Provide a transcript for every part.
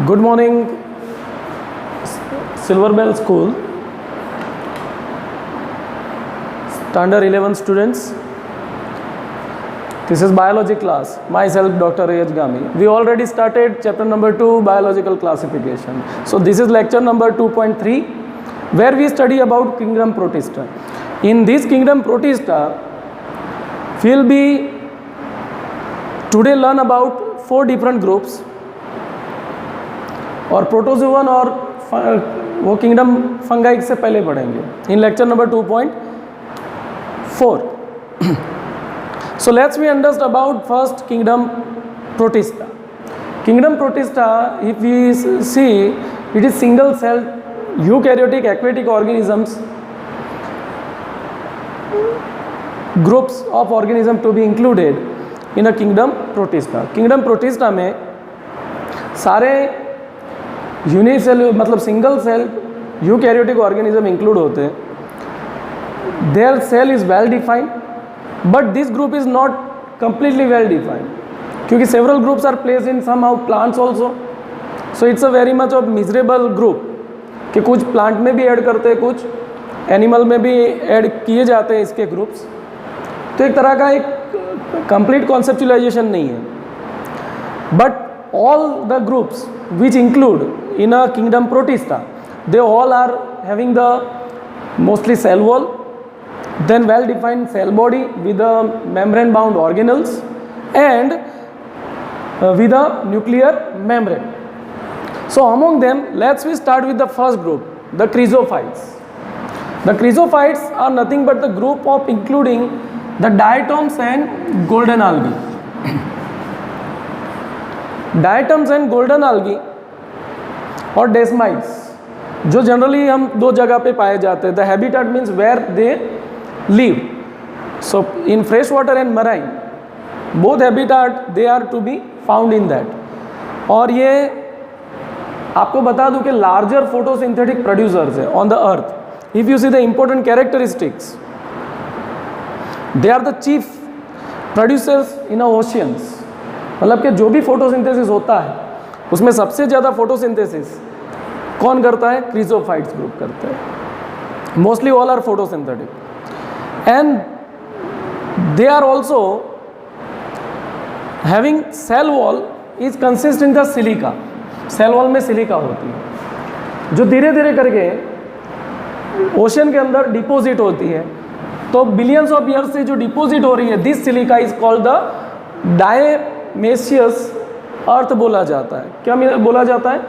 Good morning, Silver Bell School, Standard 11 students. This is biology class. Myself, Dr. A.H. Gami. We already started chapter number 2, biological classification. So this is lecture number 2.3, where we study about kingdom Protista. In this kingdom Protista, we will be today learn about 4 different groups, और protozoan और वो kingdom fungi से पहले पढ़ेंगे इन lecture number 2.4. So let's we understand about first kingdom Protista. Kingdom Protista, if we see, it is single cell eukaryotic aquatic organisms, groups of organisms to be included in a kingdom Protista. Kingdom Protista में सारे unicell मतलब single cell eukaryotic organism include होते हैं. Their cell is well defined, but this group is not completely well defined, क्योंकि several groups are placed in somehow plants also. So it's a very much of miserable group कि कुछ plant में भी add करते हैं, कुछ animal में भी ऐड किए जाते हैं इसके ग्रुप्स. तो एक तरह का एक कंप्लीट कॉन्सेप्चुलाइजेशन नहीं है. But all the groups which include in a kingdom Protista, they all are having the mostly cell wall, then well defined cell body with the membrane bound organelles and with a nuclear membrane. So among them, let's we start with the first group, the chrysophytes. The chrysophytes are nothing but the group of including the diatoms and golden algae. Diatoms and golden algae और डेस्माइट्स, जो generally हम 2 जगह पे पाए जाते हैं. The habitat means where they live. So in fresh water and marine, both habitat they are to be found in that. और ये आपको बता दूं कि लार्जर फोटोसिंथेटिक प्रोड्यूसर्स है on the earth. If you see the important characteristics, they are the chief producers in oceans. मतलब कि जो भी फोटोसिंथेसिस होता है उसमें सबसे ज़्यादा फोटोसिंथेसिस कौन करता है? क्रिजोफाइट्स ग्रुप करते हैं. Mostly all are photosynthetic and they are also having cell wall is consist in the silica. Cell wall में सिलिका होती है जो धीरे धीरे करके ओशन के अंदर डिपोजिट होती है. तो बिलियंस ऑफ ईयर्स से जो डिपोजिट हो रही है, this silica is called the diatomaceous earth बोला जाता है. क्या बोला जाता है?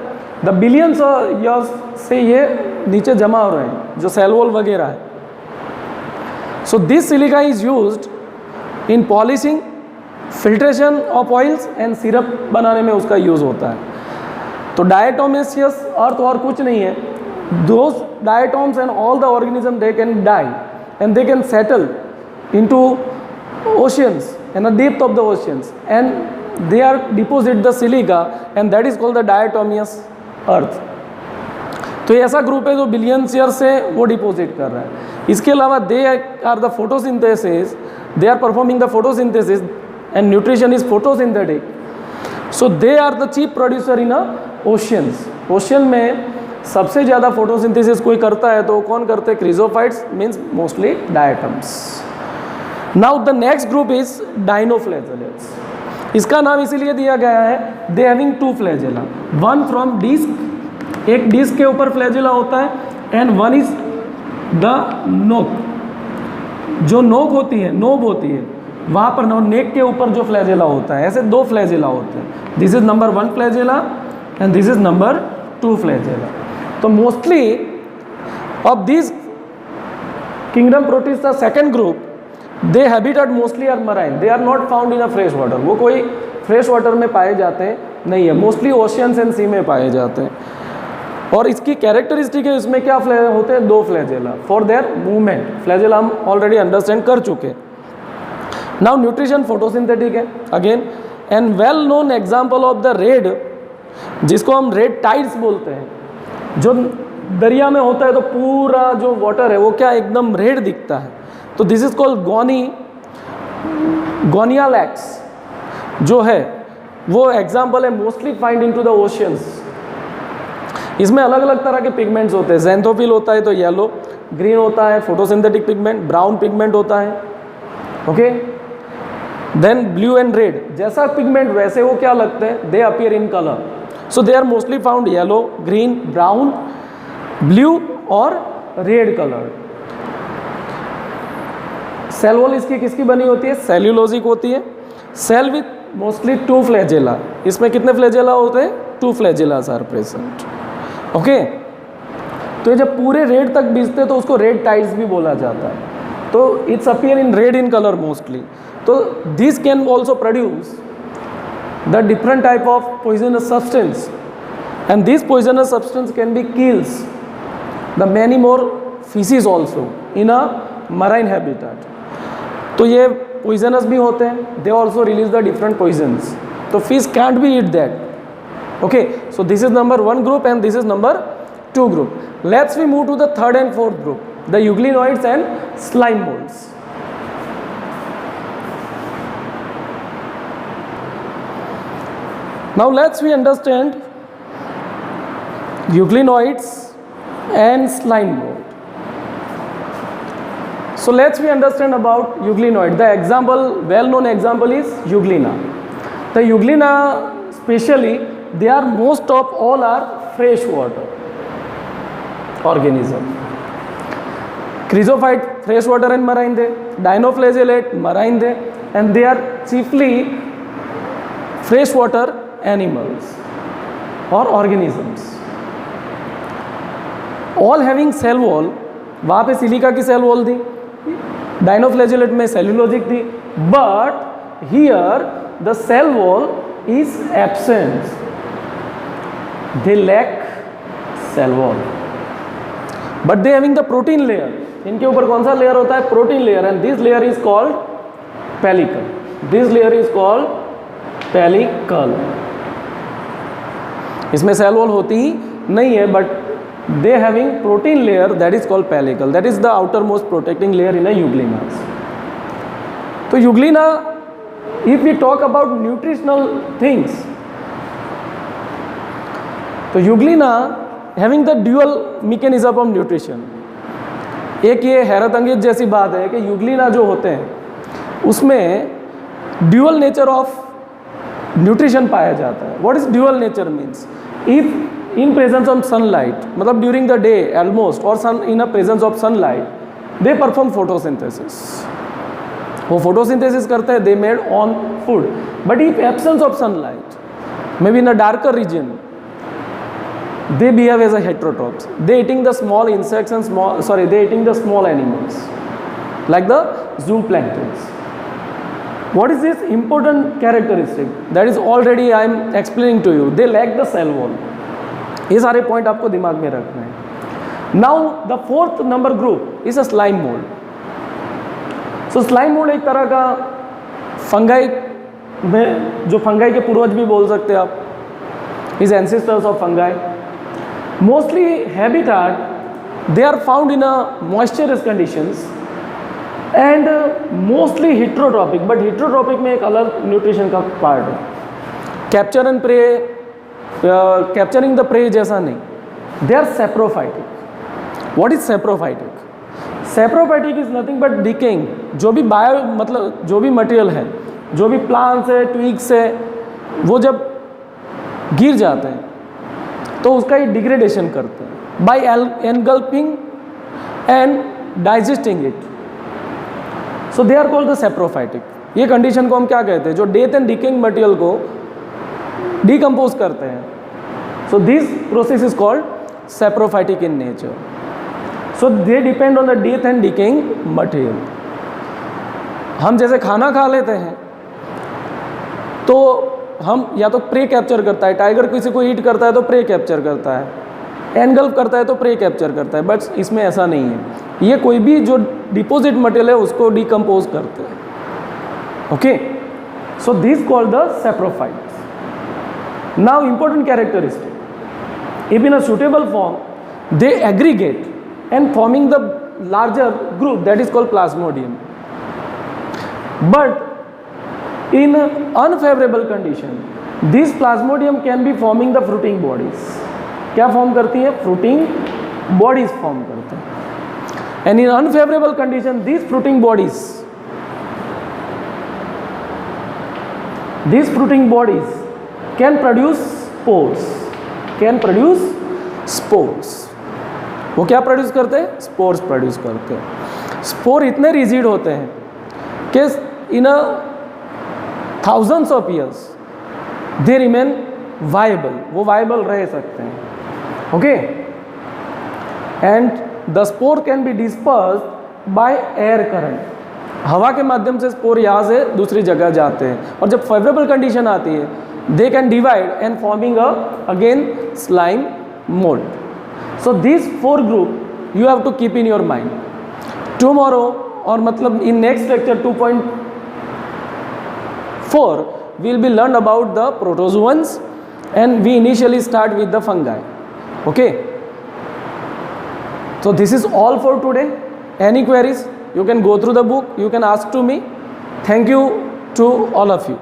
द बिलियंस ईयर्स से ये नीचे जमा हो रहे हैं जो सेल वॉल वगैरह है. So this silica is used in polishing, filtration of oils and syrup बनाने में उसका यूज़ होता है. तो डायटोमेशियस अर्थ और कुछ नहीं है. Those diatoms and all the organism they can die and they can settle into oceans and the depth of the oceans, and they are deposit the silica and that is called the diatomeous earth. तो ये ऐसा group है जो billions year से वो deposit कर रहा है. इसके अलावा they are the photosynthesis, they are performing the photosynthesis and nutrition is photosynthetic. So they are the chief producer in oceans. Ocean में सबसे ज़्यादा फोटोसिंथेसिस कोई करता है तो कौन करते हैं? Chrysophytes, means mostly diatoms. Now the next group is dinoflagellates. इसका नाम इसीलिए दिया गया है, they having 2 flagella, one from disc, एक डिस्क के ऊपर फ्लैजेला होता है, and one is the नोक. जो नोक होती है, नोब होती है, वहाँ पर नेक के ऊपर जो फ्लैजेला होता है, ऐसे 2 फ्लैजेला होते हैं. This is number 1 flagella and this is number 2 flagella. तो mostly of this kingdom protista second group, they habitat mostly are marine, they are not found in a fresh water. वो कोई fresh water में पाए जाते हैं नहीं है, mostly oceans and सी में पाए जाते हैं. और इसकी कैरेक्टरिस्टिक है, इसमें क्या होते हैं? 2 flagella for their movement. Flagella हम ऑलरेडी अंडरस्टैंड कर चुके. नाउ न्यूट्रिशन फोटोसिंथेटिक है again, and well known example of the red, जिसको हम रेड टाइड्स बोलते हैं. जो दरिया में होता है तो पूरा जो वाटर है वो क्या एकदम रेड दिखता है. तो दिस इज कॉल्ड गोनियालैक्स जो है वो एग्जाम्पल है, mostly find into the oceans. इसमें अलग अलग तरह के पिगमेंट्स होते हैं। ज़ैंथोफिल होता है तो येलो, ग्रीन होता है फोटोसिंथेटिक पिगमेंट, ब्राउन पिगमेंट होता है, okay. Then blue and red, जैसा पिगमेंट वैसे वो क्या लगते हैं, they appear in colour. So they are mostly found yellow, green, brown, blue और रेड कलर। सेल वॉल इसकी किसकी बनी होती है, सेल्यूलोजिक होती है। सेल विथ मोस्टली 2 फ्लैजेला, इसमें कितने फ्लैजेला होते हैं, 2 फ्लैजेलास आर प्रेजेंट, ओके। तो ये जब पूरे रेड तक बीजते हैं तो उसको रेड टाइड्स भी बोला जाता है। तो it's appear in red in colour mostly. तो this can also produce the different type of poisonous substance and this poisonous substance can be kills the many more fishes also in a marine habitat. तो ये poisonous भी होते हैं, they also release the different poisons. तो fish can't be eat that, okay. So this is number 1 group and this is number 2 group. Let's we move to the 3rd and 4th group, the euglenoids and slime molds. Now let's we understand euglenoids and slime mold. So let's we understand about euglenoid. The example, well known example is euglena. The euglena specially, they are most of all are freshwater organism. Chrysophyte freshwater and marine they, dinoflagellate marine they, and they are chiefly freshwater animals or organisms. All having cell wall, वहाँ पे silica की cell wall थी, डाइनोफ्लैजेलेट में cellulosic थी, but here the cell wall is absent, they lack cell wall but they having the protein layer. इनके ऊपर कौन सा लेयर होता है, protein layer, and this layer is called pellicle. This layer is called pellicle. इसमें cell wall होती नहीं है but they having protein layer, that is called pellicle. That is the outermost protecting layer in a euglena. तो euglena, if we talk about nutritional things, तो euglena having the dual mechanism of nutrition. एक ये हैरत अंगेज जैसी बात है कि Euglena जो होते हैं उसमें ड्यूअल नेचर ऑफ न्यूट्रिशन पाया जाता है. What is dual nature means, if in presence of sunlight, मतलब ड्यूरिंग द डे ऑलमोस्ट, और sun in a presence of sunlight, they perform photosynthesis. वो फोटोसिंथेसिस करते हैं, they made on food. But if absence of sunlight, maybe in a darker region, they behave as a heterotrophs. They eating the small insects and they eating the small animals like the zooplanktons. What is this important characteristic? That is already I am explaining to you. They lack the cell wall. ये सारे point आपको दिमाग में रखना है. Now the 4th number group is a slime mold. So slime mold एक तरह का फंगाई में, जो फंगाई के पूर्वज भी बोल सकते हैं आप, is ancestors of fungi. Mostly habitat, they are found in a moisturous conditions and mostly heterotrophic. But heterotrophic में एक अलग न्यूट्रिशन का पार्ट है. Capture and prey, capturing the prey जैसा नहीं. They are saprophytic. What is saprophytic? Saprophytic is nothing but decaying. जो भी bio, मतलब जो भी मटेरियल है, जो भी प्लांट्स है, ट्विग्स है, वो जब गिर जाते हैं तो उसका ही डिग्रेडेशन करते हैं by engulfing and digesting it. So they are called the saprophytic. ये कंडीशन को हम क्या कहते हैं, जो डेथ एंड डिकेइंग मटेरियल को डिकम्पोज करते हैं. So this process is called saprophytic in nature. So they depend on the death and decaying material. हम जैसे खाना खा लेते हैं तो हम या तो प्रे कैप्चर करता है, टाइगर किसी को ईट करता है तो प्रे कैप्चर करता है, एनगल्फ करता है तो प्रे कैप्चर करता है. बट इसमें ऐसा नहीं है. ये कोई भी जो डिपोजिट मटेरियल है उसको डिकम्पोज करते हैं. Okay, so this called the saprophytes. Now important characteristic, if in a suitable form they aggregate and forming the larger group that is called plasmodium. But in unfavorable condition, this plasmodium can be forming the fruiting bodies. क्या form करती हैं? Fruiting bodies form करते हैं. And in unfavourable condition this fruiting bodies can produce spores. वो क्या produce करते हैं? Spores produce करते हैं. स्पोर इतने रिजिड होते हैं कि इन thousands of years they remain viable. वो viable रह सकते हैं. Okay. And the spore can be dispersed by air current. हवा के माध्यम से स्पोर यहाँ से दूसरी जगह जाते हैं, और जब फेवरेबल कंडीशन आती है they can divide and forming again slime mould. So this 4 group you have to keep in your mind. Tomorrow, और मतलब in next lecture 2.4 we'll be learned about the protozoans, and we initially start with the fungi. Okay, so this is all for today. Any queries, you can go through the book, you can ask to me. Thank you to all of you.